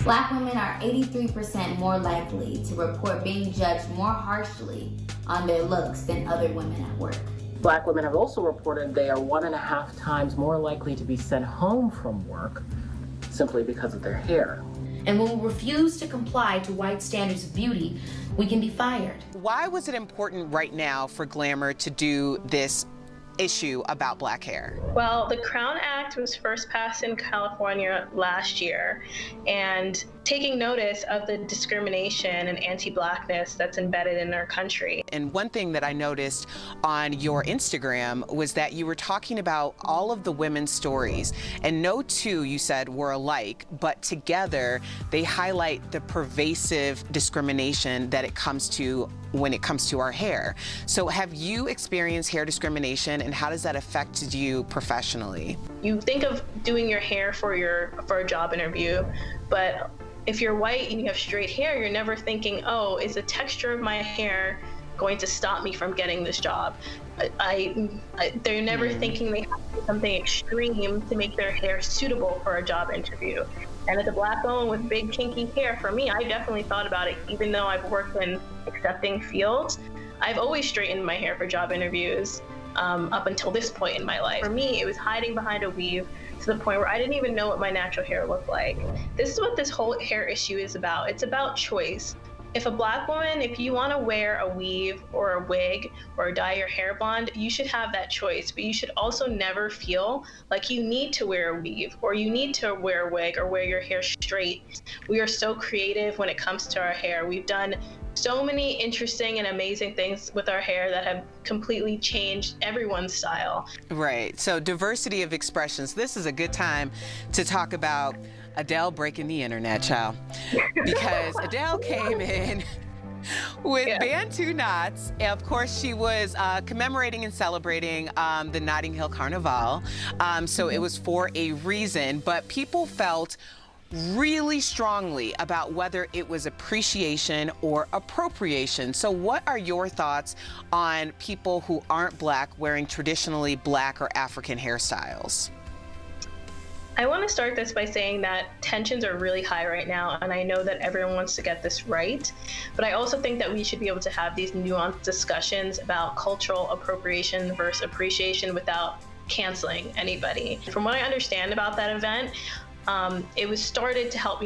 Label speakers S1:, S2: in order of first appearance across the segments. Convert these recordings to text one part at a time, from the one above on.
S1: Black women are 83% more likely to report being judged more harshly on their looks than other women at work.
S2: Black women have also reported they are 1.5 times more likely to be sent home from work simply because of their hair.
S3: And when we refuse to comply to white standards of beauty, we can be fired.
S4: Why was it important right now for Glamour to do this issue about black hair?
S5: Well, the Crown Act was first passed in California last year, and taking notice of the discrimination and anti-blackness that's embedded in our country.
S4: And one thing that I noticed on your Instagram was that you were talking about all of the women's stories, and no two, you said, were alike, but together they highlight the pervasive discrimination that it comes to when it comes to our hair. So have you experienced hair discrimination, and how does that affect you professionally?
S5: You think of doing your hair for a job interview, but if you're white and you have straight hair, you're never thinking, oh, is the texture of my hair going to stop me from getting this job? They're never thinking they have to do something extreme to make their hair suitable for a job interview. And as a black woman with big kinky hair, for me, I definitely thought about it. Even though I've worked in accepting fields, I've always straightened my hair for job interviews up until this point in my life. For me, it was hiding behind a weave to the point where I didn't even know what my natural hair looked like. This is what this whole hair issue is about. It's about choice. If a black woman, if you want to wear a weave or a wig or dye your hair blonde, you should have that choice, but you should also never feel like you need to wear a weave or you need to wear a wig or wear your hair straight. We are so creative when it comes to our hair. We've done so many interesting and amazing things with our hair that have completely changed everyone's style.
S4: Right, so diversity of expressions. This is a good time to talk about Adele breaking the internet, child. Because Adele came in with Bantu knots. And of course, she was commemorating and celebrating the Notting Hill Carnival. So it was for a reason, but people felt really strongly about whether it was appreciation or appropriation. So what are your thoughts on people who aren't black wearing traditionally black or African hairstyles?
S5: I want to start this by saying that tensions are really high right now, and I know that everyone wants to get this right, but I also think that we should be able to have these nuanced discussions about cultural appropriation versus appreciation without canceling anybody. From what I understand about that event, it was started to help,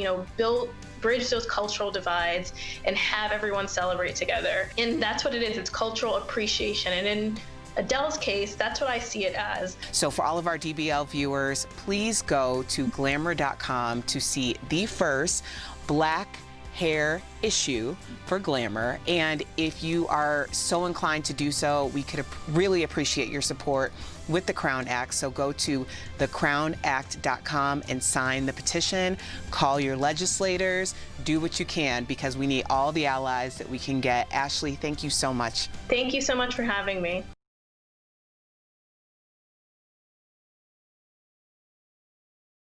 S5: bridge those cultural divides and have everyone celebrate together. And that's what it is, it's cultural appreciation. And in Adele's case, that's what I see it as.
S4: So for all of our DBL viewers, please go to glamour.com to see the first black hair issue for Glamour. And if you are so inclined to do so, we could really appreciate your support with the Crown Act. So go to thecrownact.com and sign the petition. Call your legislators. Do what you can, because we need all the allies that we can get. Ashley, thank you so much.
S5: Thank you so much for having me.